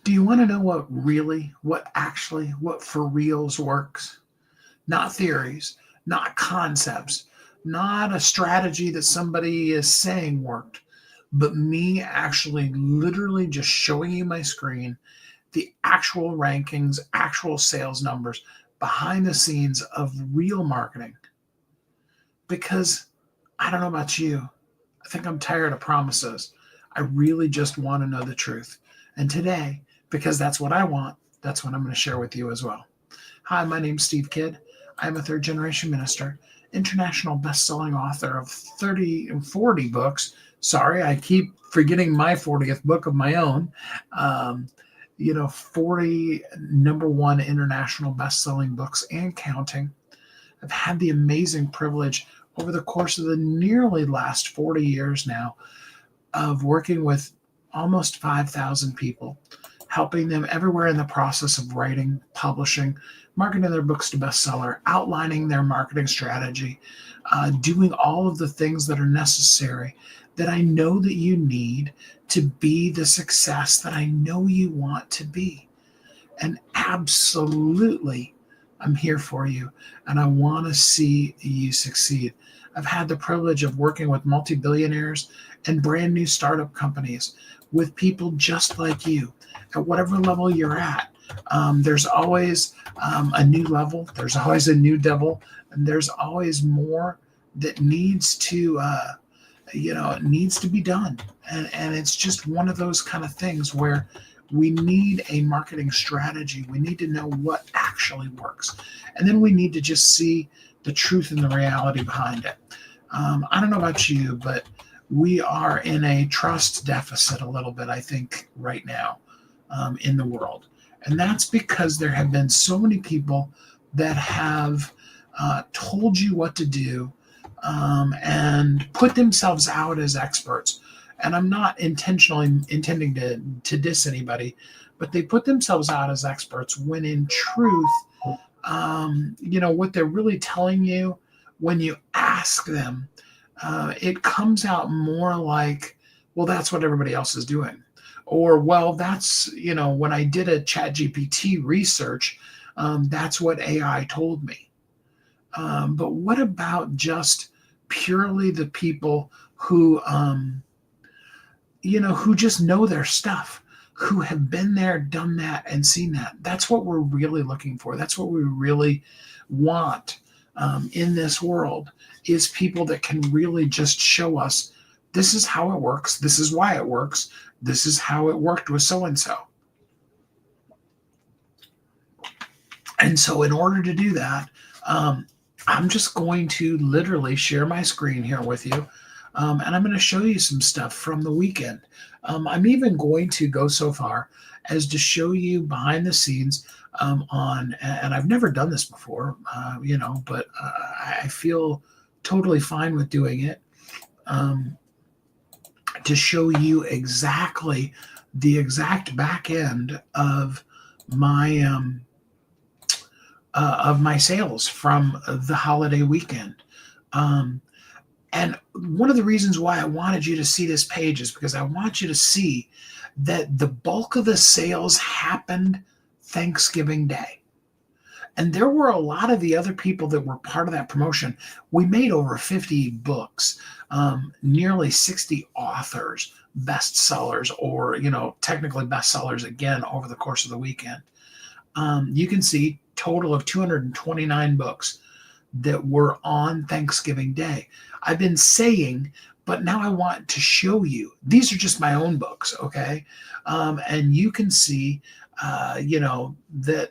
Do you want to know what for reals works? Not theories, not concepts, not a strategy that somebody is saying worked, but me actually literally just showing you my screen, the actual rankings, actual sales numbers behind the scenes of real marketing. Because I don't know about you, I think I'm tired of promises. I really just want to know the truth. And today, because that's what I want, that's what I'm going to share with you as well. Hi, my name's Steve Kidd. I'm a third generation minister, international best-selling author of 30 and 40 books. Sorry, I keep forgetting my 40th book of my own. 40 number one international best-selling books and counting. I've had the amazing privilege over the course of the nearly last 40 years now of working with almost 5,000 people, helping them everywhere in the process of writing, publishing, marketing their books to bestseller, outlining their marketing strategy, doing all of the things that are necessary that I know that you need to be the success that I know you want to be. And absolutely, I'm here for you, and I want to see you succeed. I've had the privilege of working with multi-billionaires and brand new startup companies with people just like you at whatever level you're at. There's always a new level, there's always a new devil, and there's always more that needs to it needs to be done. And it's just one of those kind of things where we need a marketing strategy. We need to know what actually works. And then we need to just see the truth and the reality behind it. I don't know about you, but we are in a trust deficit a little bit, I think, right now in the world. And that's because there have been so many people that have told you what to do and put themselves out as experts. And I'm not intentionally intending to diss anybody, but they put themselves out as experts when in truth, what they're really telling you when you ask them, it comes out more like, well, that's what everybody else is doing. Or, well, that's, when I did a ChatGPT research, that's what AI told me. But what about just purely the people who, who just know their stuff, who have been there, done that, and seen that? That's what we're really looking for. That's what we really want in this world, is people that can really just show us, this is how it works, this is why it works, this is how it worked with so-and-so. And so in order to do that, I'm just going to literally share my screen here with you. And I'm going to show you some stuff from the weekend. I'm even going to go so far as to show you behind the scenes and I've never done this before, but I feel totally fine with doing it, to show you exactly the exact back end of my sales from the holiday weekend. And one of the reasons why I wanted you to see this page is because I want you to see that the bulk of the sales happened Thanksgiving Day. And there were a lot of the other people that were part of that promotion. We made over 50 books, nearly 60 authors, bestsellers, or, technically bestsellers again over the course of the weekend. You can see total of 229 books that were on Thanksgiving Day. I've been saying, but now I want to show you. These are just my own books, okay? And you can see, that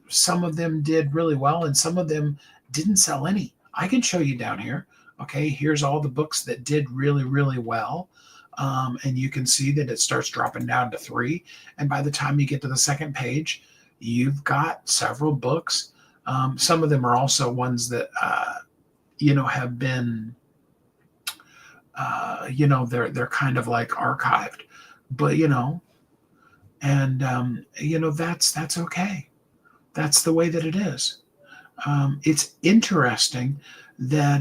some of them did really well and some of them didn't sell any. I can show you down here. Okay, here's all the books that did really, really well. And you can see that it starts dropping down to 3. And by the time you get to the second page, you've got several books. Some of them are also ones that, have been, they're kind of like archived, but, that's okay. That's the way that it is. It's interesting that,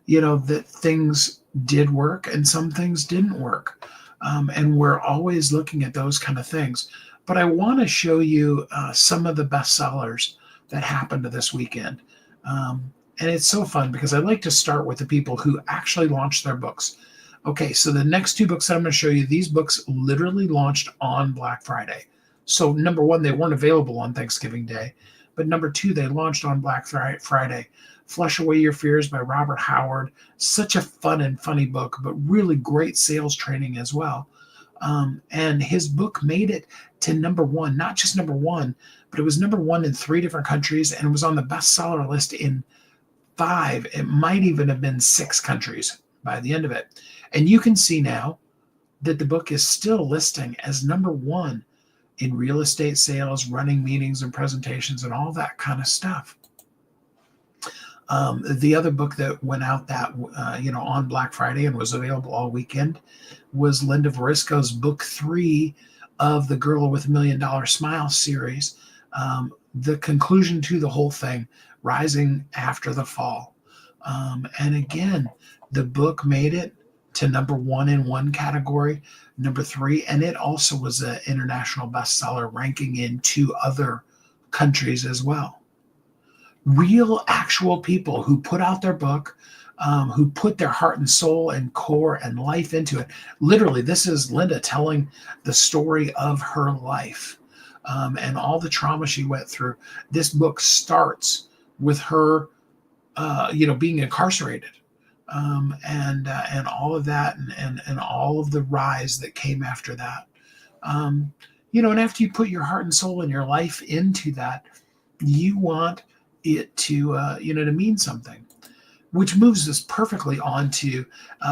that things did work and some things didn't work. And we're always looking at those kind of things. But I want to show you some of the bestsellers that happened this weekend. And it's so fun because I like to start with the people who actually launched their books. Okay, so the next two books that I'm going to show you, these books literally launched on Black Friday. So number one, they weren't available on Thanksgiving Day. But number two, they launched on Black Friday. Flush Away Your Fears by Robert Howard. Such a fun and funny book, but really great sales training as well. And his book made it to number one, not just number one, but it was number one in 3 different countries, and it was on the bestseller list in 5. It might even have been 6 countries by the end of it. And you can see now that the book is still listing as number one in real estate sales, running meetings and presentations, and all that kind of stuff. The other book that went out that on Black Friday and was available all weekend was Linda Varisco's book 3 of the Girl with $1 Million Smile series. The conclusion to the whole thing, Rising After the Fall. And again, the book made it to number one in one category, number 3, and it also was an international bestseller, ranking in 2 other countries as well. Real, actual people who put out their book, who put their heart and soul and core and life into it. Literally, this is Linda telling the story of her life and all the trauma she went through. This book starts with her, being incarcerated. And all of that and all of the rise that came after that. And after you put your heart and soul and your life into that, you want it to, to mean something, which moves us perfectly on to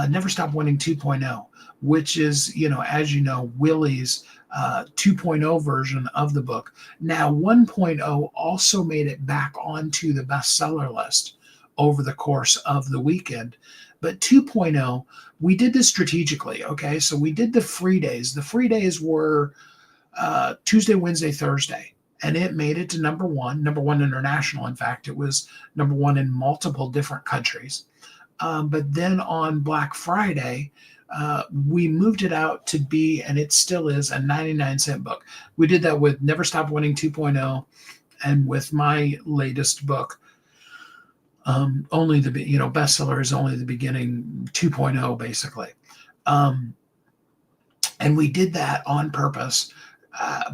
Never Stop Winning 2.0, which is, as you know, Willie's 2.0 version of the book. Now, 1.0 also made it back onto the bestseller list over the course of the weekend. But 2.0, we did this strategically, okay? So we did the free days. The free days were Tuesday, Wednesday, Thursday, and it made it to number one international. In fact, it was number one in multiple different countries. But then on Black Friday, we moved it out to be, and it still is, a 99-cent book. We did that with Never Stop Winning 2.0 and with my latest book, only the bestseller is only the beginning, 2.0 basically. And we did that on purpose,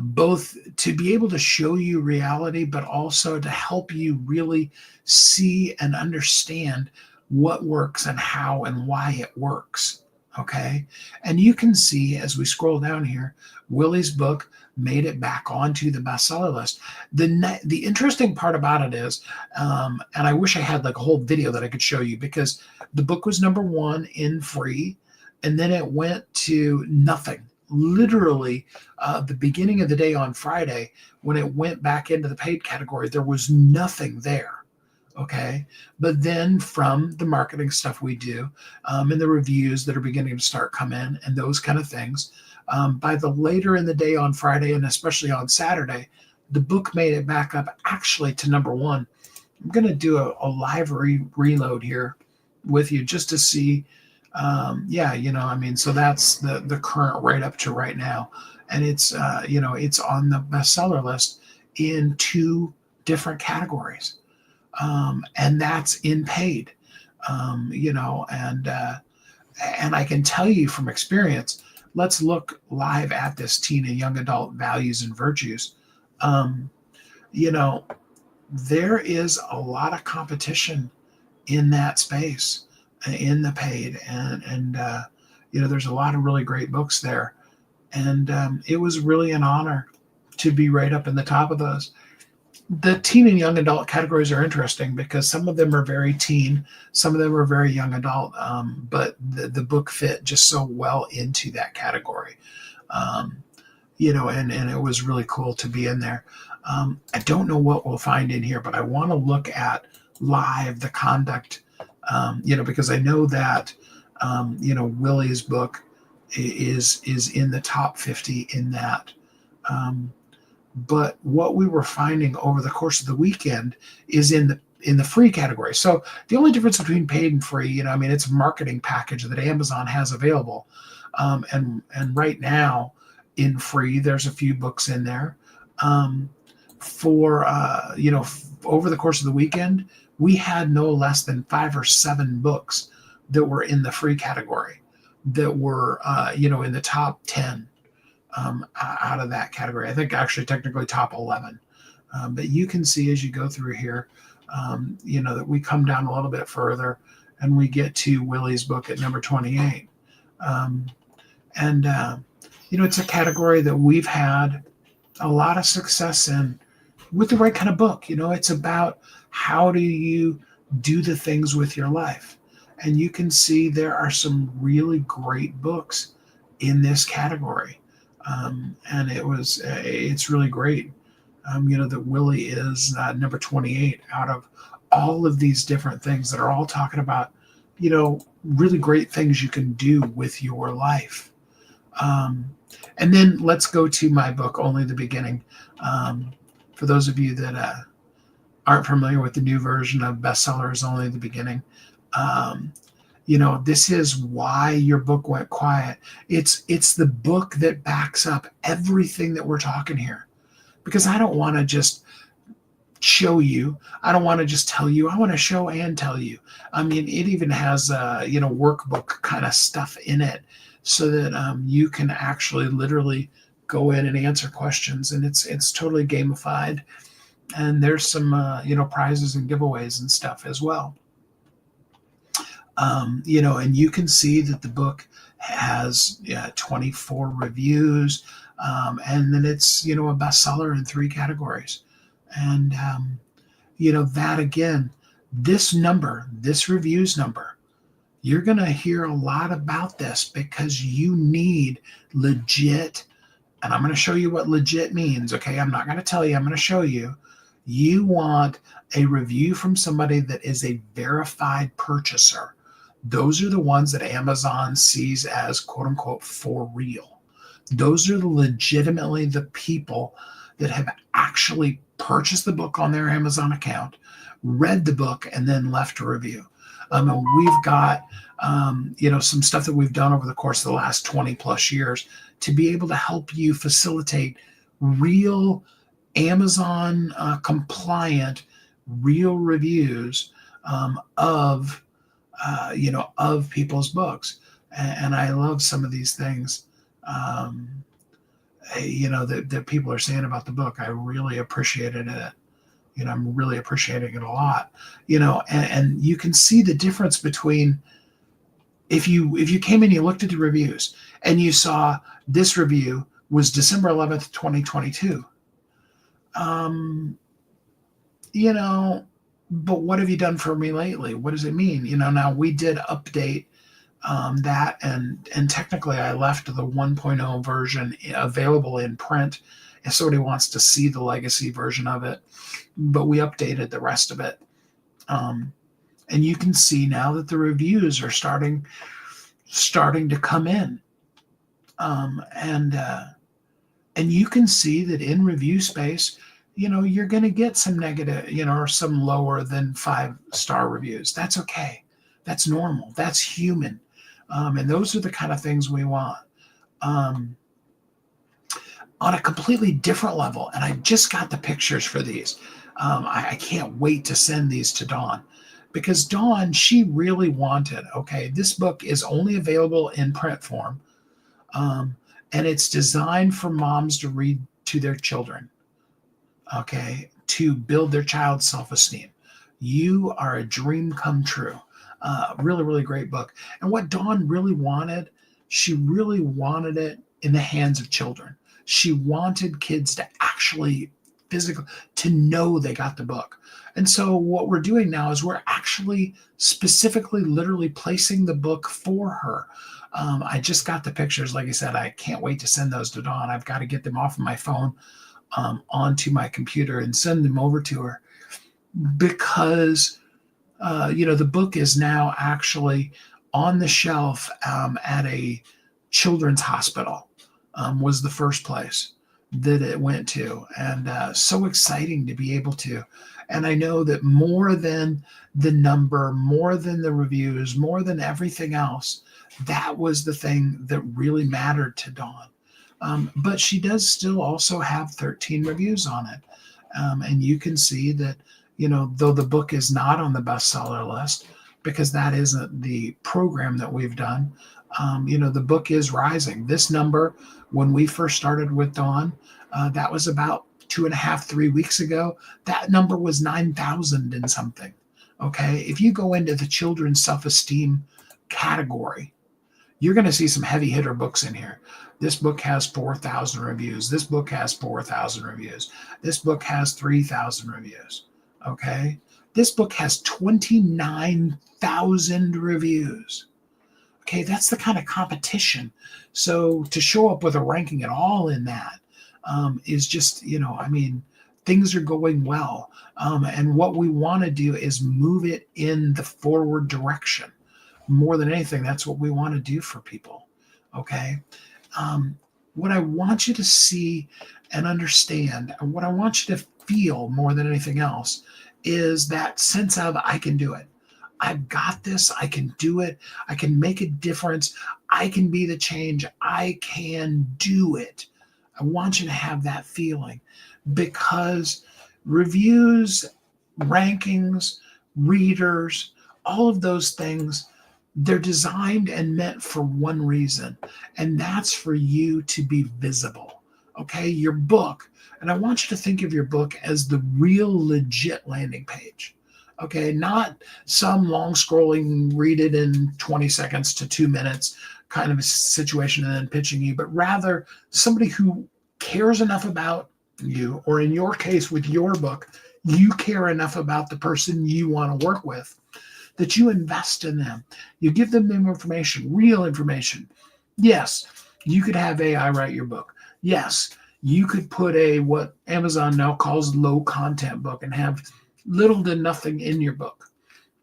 both to be able to show you reality, but also to help you really see and understand what works and how and why it works. Okay. And you can see as we scroll down here, Willie's book made it back onto the bestseller list. The interesting part about it is, and I wish I had like a whole video that I could show you, because the book was number one in free, and then it went to nothing. Literally, the beginning of the day on Friday, when it went back into the paid category, there was nothing there. Okay. But then from the marketing stuff we do, and the reviews that are beginning to start come in and those kind of things, by the later in the day on Friday, and especially on Saturday, the book made it back up actually to number one. I'm going to do a live reload here with you just to see. So that's the current right up to right now. And it's, it's on the bestseller list in 2 different categories. And that's in paid, and I can tell you from experience, let's look live at this teen and young adult values and virtues. There is a lot of competition in that space, in the paid, and there's a lot of really great books there. And it was really an honor to be right up in the top of those. The teen and young adult categories are interesting because some of them are very teen, some of them are very young adult, but the book fit just so well into that category, and it was really cool to be in there. I don't know what we'll find in here, but I want to look at live the conduct, because I know that, Willie's book is in the top 50 in that. But what we were finding over the course of the weekend is in the free category. So the only difference between paid and free, it's a marketing package that Amazon has available. And right now in free, there's a few books in there. Um, for over the course of the weekend, we had no less than 5 or 7 books that were in the free category that were in the top 10 out of that category. I think actually technically top 11. But you can see as you go through here, that we come down a little bit further and we get to Willie's book at number 28. Um, and it's a category that we've had a lot of success in with the right kind of book. It's about how do you do the things with your life. And you can see there are some really great books in this category. And it's really great, that Willie is number 28 out of all of these different things that are all talking about, really great things you can do with your life. And then let's go to my book, Only the Beginning. For those of you that aren't familiar with the new version of Bestseller is Only the Beginning, this is why your book went quiet. It's the book that backs up everything that we're talking here. Because I don't want to just show you. I don't want to just tell you. I want to show and tell you. I mean, it even has workbook kind of stuff in it, so that you can actually literally go in and answer questions, and it's totally gamified. And there's some prizes and giveaways and stuff as well. And you can see that the book has 24 reviews, and then it's a bestseller in 3 categories. And that again, this reviews number, you're going to hear a lot about this because you need legit. And I'm going to show you what legit means. Okay, I'm not going to tell you, I'm going to show you. You want a review from somebody that is a verified purchaser. Those are the ones that Amazon sees as quote unquote for real. Those are legitimately the people that have actually purchased the book on their Amazon account, read the book, and then left a review. And we've got some stuff that we've done over the course of the last 20 plus years to be able to help you facilitate real Amazon compliant, real reviews of people's books. And I love some of these things, that people are saying about the book. I really appreciated it. I'm really appreciating it a lot, and you can see the difference between if you came in, you looked at the reviews and you saw this review was December 11th, 2022. But what have you done for me lately? What does it mean? Now we did update that, and technically I left the 1.0 version available in print if somebody wants to see the legacy version of it, but we updated the rest of it. And you can see now that the reviews are starting to come in. And you can see that in review space, you're going to get some negative, or some lower than 5-star reviews. That's okay. That's normal. That's human. And those are the kind of things we want. On a completely different level, and I just got the pictures for these. I can't wait to send these to Dawn, because Dawn, she really wanted, this book is only available in print form, and it's designed for moms to read to their children, to build their child's self-esteem. You are a dream come true. Really, really great book. And what Dawn really wanted, she really wanted it in the hands of children. She wanted kids to actually physically, to know they got the book. And so what we're doing now is we're actually specifically literally placing the book for her. I just got the pictures. Like I said, I can't wait to send those to Dawn. I've got to get them off of my phone onto my computer and send them over to her, because the book is now actually on the shelf at a children's hospital. Was the first place that it went to, and so exciting to be able to. And I know that more than the number, more than the reviews, more than everything else, That was the thing that really mattered to Dawn. But she does still also have 13 reviews on it. And you can see that, though the book is not on the bestseller list, because that isn't the program that we've done, the book is rising. This number, when we first started with Dawn, that was about 2.5, 3 weeks ago. That number was 9,000 and something. Okay. If you go into the children's self-esteem category, you're going to see some heavy hitter books in here. This book has 4,000 reviews. This book has 4,000 reviews. This book has 3,000 reviews. Okay. This book has 29,000 reviews. Okay. That's the kind of competition. So to show up with a ranking at all in that is just, things are going well. And what we want to do is move it in the forward direction. More than anything, that's what we want to do for people. Okay. What I want you to see and understand, and what I want you to feel more than anything else, is that sense of I can do it. I've got this. I can do it. I can make a difference. I can be the change. I can do it. I want you to have that feeling, because reviews, rankings, readers, all of those things, they're designed and meant for one reason, and that's for you to be visible. Okay, your book, and I want you to think of your book as the real legit landing page. Okay, not some long scrolling, read it in 20 seconds to 2 minutes kind of a situation and then pitching you, but rather somebody who cares enough about you, or in your case with your book, you care enough about the person you want to work with, that you invest in them. You give them information, real information. Yes, you could have AI write your book. Yes, you could put what Amazon now calls low content book and have little to nothing in your book.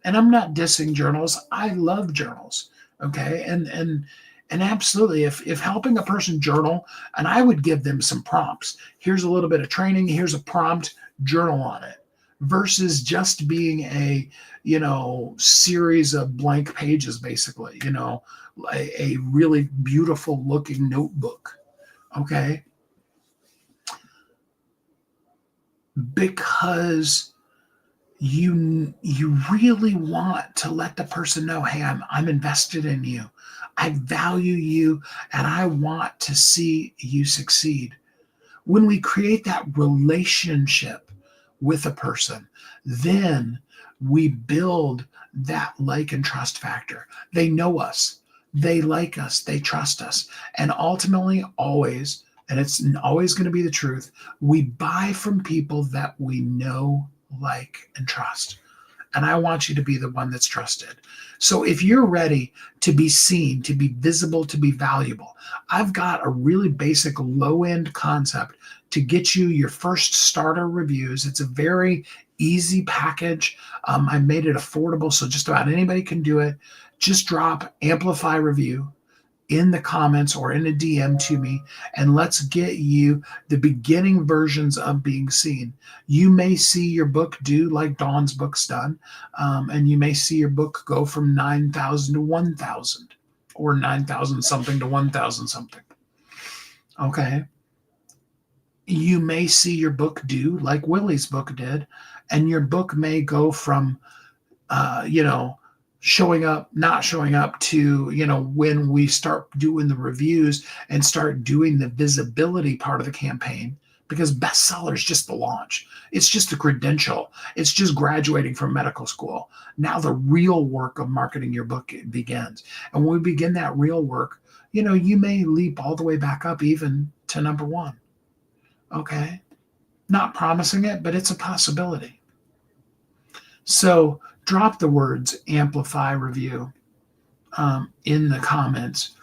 And I'm not dissing journals. I love journals. Okay. And absolutely, if helping a person journal, and I would give them some prompts. Here's a little bit of training. Here's a prompt, journal on it, versus just being a series of blank pages, basically, a really beautiful looking notebook. Okay. Because you really want to let the person know, hey, I'm invested in you. I value you, and I want to see you succeed. When we create that relationship with a person, then we build that like and trust factor. They know us, they like us, they trust us. And ultimately, always, and it's always going to be the truth, we buy from people that we know, like, and trust. And I want you to be the one that's trusted. So if you're ready to be seen, to be visible, to be valuable, I've got a really basic low-end concept to get you your first starter reviews. It's a very easy package. I made it affordable, so just about anybody can do it. Just drop Amplify review in the comments or in a DM to me, and let's get you the beginning versions of being seen. You may see your book do like Dawn's book's done, and you may see your book go from 9,000 to 1,000, or 9,000 something to 1,000 something. Okay. You may see your book do like Willie's book did, and your book may go from, showing up, not showing up, to, when we start doing the reviews and start doing the visibility part of the campaign, because bestseller is just the launch. It's just the credential. It's just graduating from medical school. Now the real work of marketing your book begins. And when we begin that real work, you may leap all the way back up even to number one. Okay. Not promising it, but it's a possibility. So drop the words Amplify review in the comments,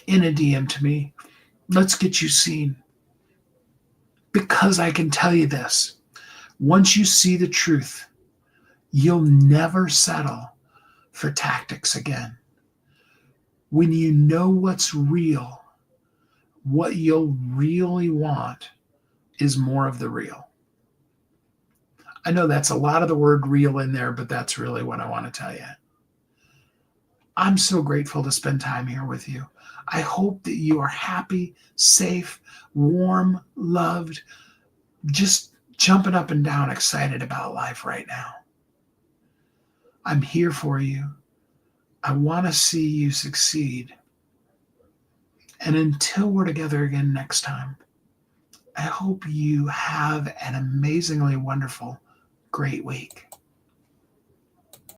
in a DM to me. Let's get you seen. Because I can tell you this, once you see the truth, you'll never settle for tactics again. When you know what's real, what you'll really want is more of the real. I know that's a lot of the word real in there, but that's really what I want to tell you. I'm so grateful to spend time here with you. I hope that you are happy, safe, warm, loved, just jumping up and down, excited about life right now. I'm here for you. I want to see you succeed. And until we're together again next time, I hope you have an amazingly wonderful, great week.